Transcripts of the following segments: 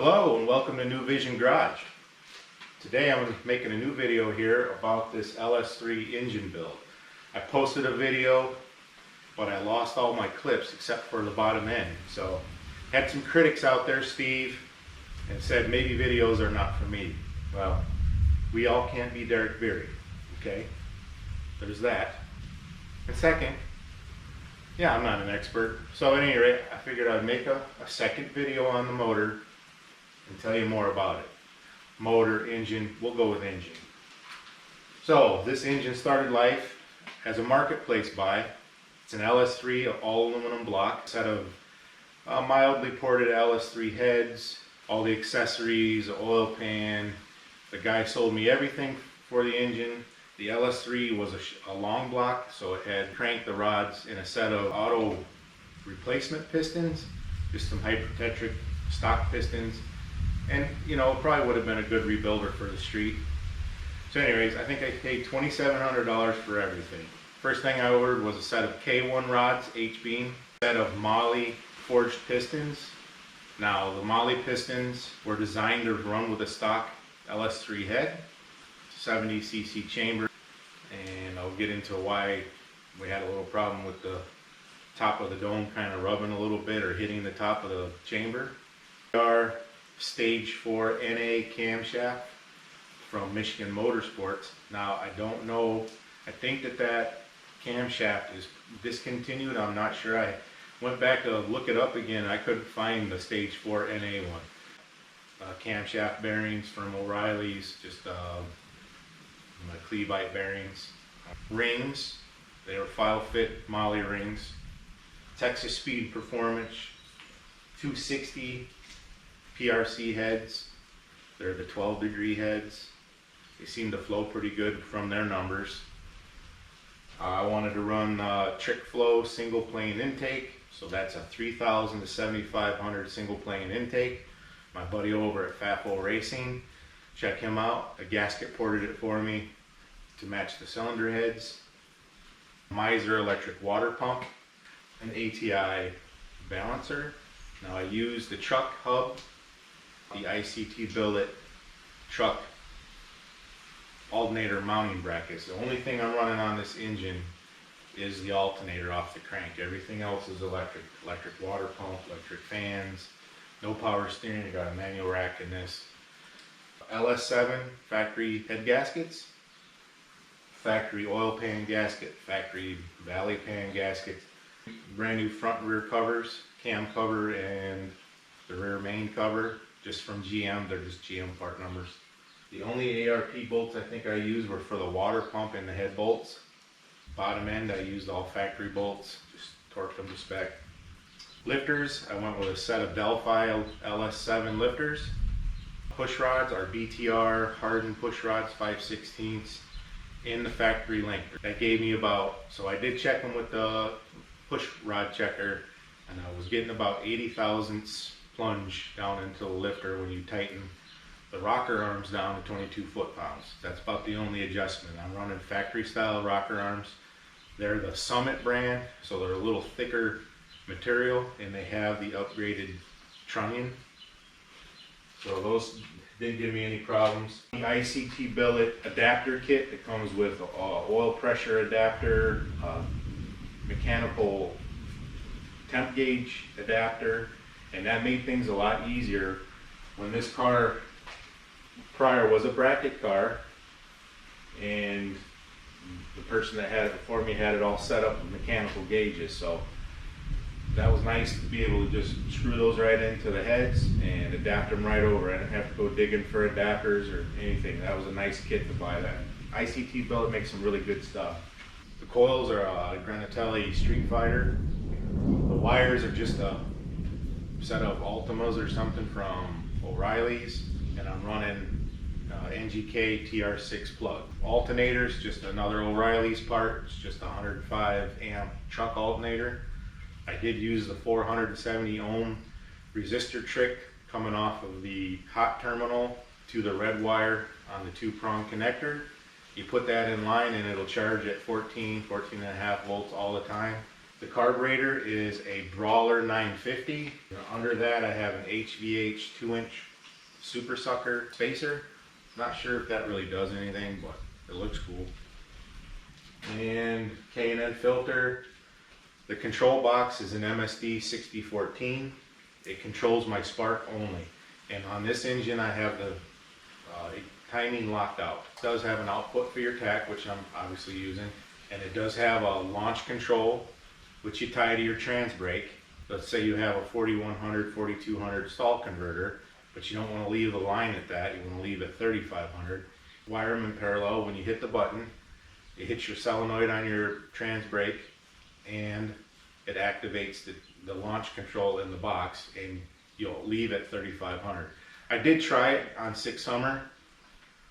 Hello and welcome to New Vision Garage. Today I'm making a new video here about this LS3 engine build. I posted a video, but I lost all my clips except for the bottom end. So had some critics out there, Steve, and said maybe videos are not for me. Well, we all can't be Derek Beery, okay? There's that. And second, yeah, I'm not an expert. So at any rate, I figured I'd make a second video on the motor and tell you more about it. Motor, engine, we'll go with engine. So this engine started life as a marketplace buy. It's an LS3 all aluminum block, set of mildly ported LS3 heads, all the accessories, the oil pan. The guy sold me everything for the engine. The LS3 was a long block, so it had cranked the rods in a set of auto replacement pistons, just some hypertetric stock pistons. And, you know, it probably would have been a good rebuilder for the street. So anyways, I think I paid $2,700 for everything. First thing I ordered was a set of K1 rods, H-beam, set of Molle forged pistons. Now, the Molle pistons were designed to run with a stock LS3 head, 70cc chamber, and I'll get into why we had a little problem with the top of the dome kind of rubbing a little bit or hitting the top of the chamber. Our Stage 4 NA camshaft from Michigan Motorsports. Now, I don't know, I think that camshaft is discontinued. I'm not sure. I went back to look it up again. I couldn't find the Stage 4 NA one. Camshaft bearings from O'Reilly's, just Cleveite bearings. Rings, they were file fit Molle rings. Texas Speed Performance 260 PRC heads. They're the 12-degree heads. They seem to flow pretty good from their numbers. I wanted to run trick flow single plane intake, so that's a 3,000 to 7,500 single plane intake. My buddy over at FAFO Racing, check him out. A gasket ported it for me to match the cylinder heads. Miser electric water pump, an ATI balancer. Now I used the truck hub, the ICT billet truck alternator mounting brackets. The only thing I'm running on this engine is the alternator off the crank. Everything else is electric. Electric water pump, electric fans, no power steering. I got a manual rack in this. LS7 factory head gaskets, factory oil pan gasket, factory valley pan gasket, brand new front and rear covers, cam cover and the rear main cover, just from GM. They're just GM part numbers. The only ARP bolts I think I used were for the water pump and the head bolts. Bottom end I used all factory bolts, just torqued them to spec. Lifters, I went with a set of Delphi LS7 lifters. Push rods are BTR hardened push rods, 5/16 in the factory length. That gave me about, so I did check them with the push rod checker, and I was getting about 80 thousandths plunge down into the lifter when you tighten the rocker arms down to 22 foot-pounds. That's about the only adjustment. I'm running factory style rocker arms. They're the Summit brand, so they're a little thicker material, and they have the upgraded trunnion. So those didn't give me any problems. The ICT billet adapter kit that comes with oil pressure adapter, mechanical temp gauge adapter, and that made things a lot easier when this car prior was a bracket car, and the person that had it before me had it all set up with mechanical gauges. So that was nice to be able to just screw those right into the heads and adapt them right over. I didn't have to go digging for adapters or anything. That was a nice kit to buy that. ICT billet makes some really good stuff. The coils are a Granatelli Street Fighter. The wires are just a set of Ultimas or something from O'Reilly's, and I'm running NGK TR6 plug. Alternators, just another O'Reilly's part. It's just a 105 amp truck alternator. I did use the 470 ohm resistor trick coming off of the hot terminal to the red wire on the 2-prong connector. You put that in line and it'll charge at 14 and a half volts all the time. The carburetor is a Brawler 950. Under that I have an HVH 2-inch Super Sucker spacer. Not sure if that really does anything, but it looks cool. And K&N filter. The control box is an MSD 6014. It controls my spark only. And on this engine I have the timing locked out. It does have an output for your tach, which I'm obviously using. And it does have a launch control, which you tie to your trans brake. Let's say you have a 4100, 4200 stall converter, but you don't want to leave the line at that. You want to leave at 3500. Wire them in parallel. When you hit the button, it hits your solenoid on your trans brake, and it activates the launch control in the box, and you'll leave at 3500. I did try it on 6 Summer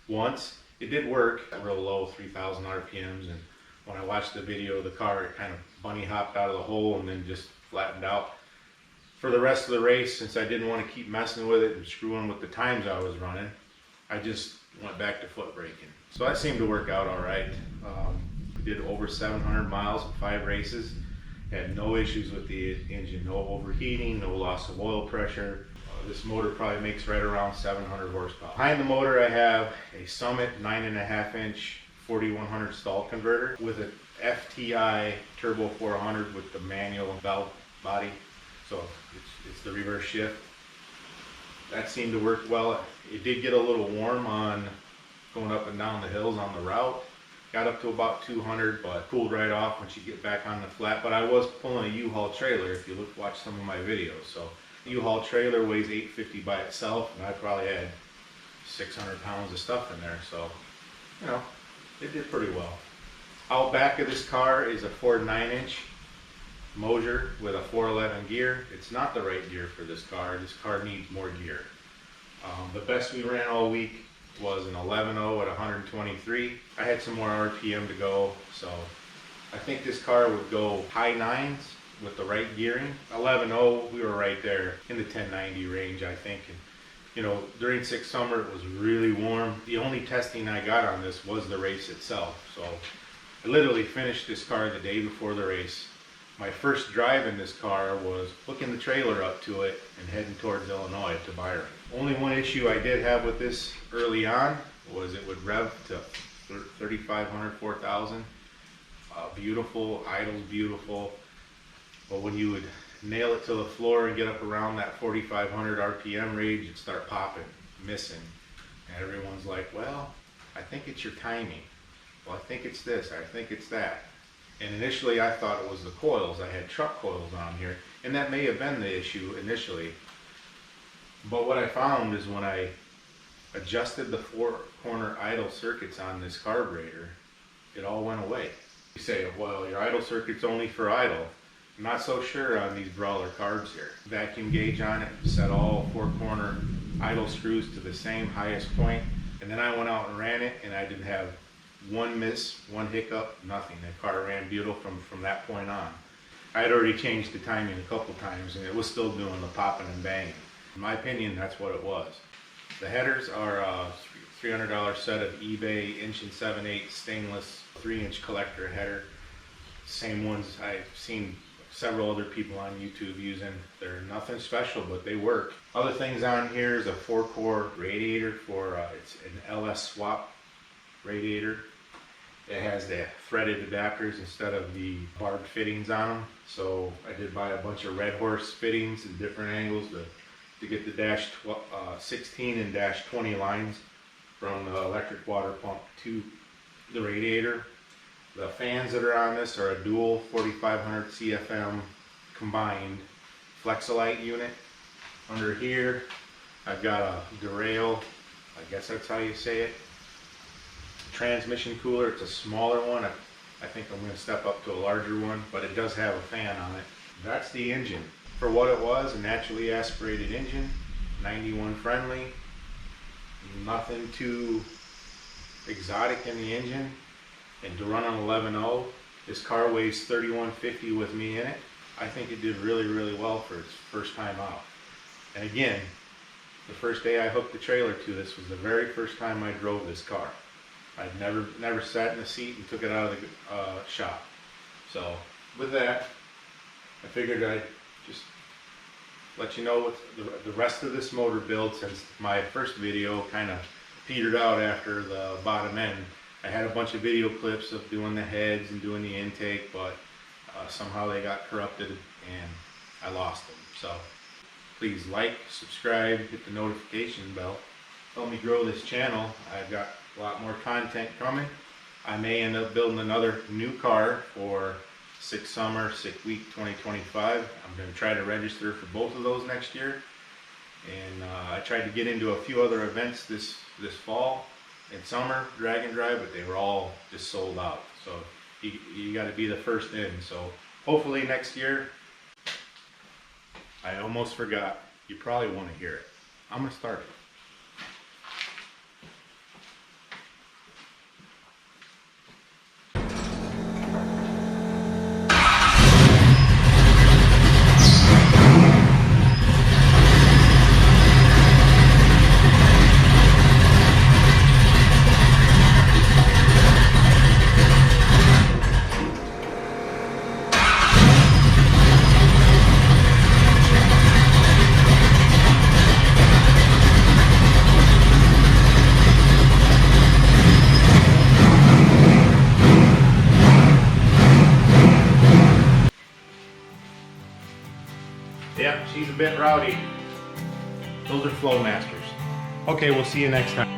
once. It did work at real low, 3000 RPMs, and when I watched the video of the car, it kind of bunny hopped out of the hole and then just flattened out. For the rest of the race, since I didn't want to keep messing with it and screwing with the times I was running, I just went back to foot braking. So that seemed to work out all right. We did over 700 miles in 5 races. Had no issues with the engine, no overheating, no loss of oil pressure. This motor probably makes right around 700 horsepower. Behind the motor I have a Summit 9.5-inch 4100 stall converter with a FTI Turbo 400 with the manual valve body. So it's the reverse shift. That seemed to work well. It did get a little warm on going up and down the hills on the route. Got up to about 200, but cooled right off once you get back on the flat. But I was pulling a U-Haul trailer, if you watch some of my videos. So the U-Haul trailer weighs 850 by itself, and I probably had 600 pounds of stuff in there. So, you know, it did pretty well. Out back of this car is a Ford 9-inch Moser with a 411 gear. It's not the right gear for this car. This car needs more gear. The best we ran all week was an 11.0 at 123. I had some more RPM to go, so I think this car would go high 9s with the right gearing. 11.0, we were right there in the 1090 range, I think. And, you know, during 6 Summer it was really warm. The only testing I got on this was the race itself. So I literally finished this car the day before the race. My first drive in this car was hooking the trailer up to it and heading towards Illinois to Byron. Only one issue I did have with this early on was it would rev to 3,500, 4,000. Beautiful, idle's beautiful. But when you would nail it to the floor and get up around that 4,500 RPM range, it'd start popping, missing. And everyone's like, well, I think it's your timing. Well, I think it's this, I think it's that. And initially I thought it was the coils. I had truck coils on here, and that may have been the issue initially. But what I found is when I adjusted the 4-corner idle circuits on this carburetor, it all went away. You say, well, your idle circuit's only for idle. I'm not so sure on these Brawler carbs here. Vacuum gauge on it, set all 4-corner idle screws to the same highest point, and then I went out and ran it, and I didn't have one miss, one hiccup, nothing. The car ran beautiful from that point on. I had already changed the timing a couple times, and it was still doing the popping and banging. In my opinion, that's what it was. The headers are a $300 set of eBay 1 7/8 stainless 3-inch collector header. Same ones I've seen several other people on YouTube using. They're nothing special, but they work. Other things on here is a 4-core radiator for it's an LS swap radiator. It has the threaded adapters instead of the barbed fittings on them. So I did buy a bunch of Red Horse fittings in different angles to get the dash 16 and dash 20 lines from the electric water pump to the radiator. The fans that are on this are a dual 4500 CFM combined Flexolite unit. Under here I've got a derail, I guess that's how you say it, transmission cooler. It's a smaller one. I think I'm going to step up to a larger one, but it does have a fan on it. That's the engine. For what it was, a naturally aspirated engine, 91 friendly, nothing too exotic in the engine. And to run on 11.0, this car weighs 3150 with me in it. I think it did really, really well for its first time out. And again, the first day I hooked the trailer to this was the very first time I drove this car. I'd never sat in the seat and took it out of the shop. So with that, I figured I'd just let you know what the rest of this motor build, since my first video kind of petered out after the bottom end. I had a bunch of video clips of doing the heads and doing the intake, but somehow they got corrupted and I lost them. So please like, subscribe, hit the notification bell. Help me grow this channel. I've got a lot more content coming. I may end up building another new car for Sick Summer, Sick Week 2025. I'm going to try to register for both of those next year. And I tried to get into a few other events this fall and summer, Dragon Drive, but they were all just sold out. So you got to be the first in. So hopefully next year. I almost forgot. You probably want to hear it. I'm going to start it. Yep, she's a bit rowdy. Those are flow masters. Okay, we'll see you next time.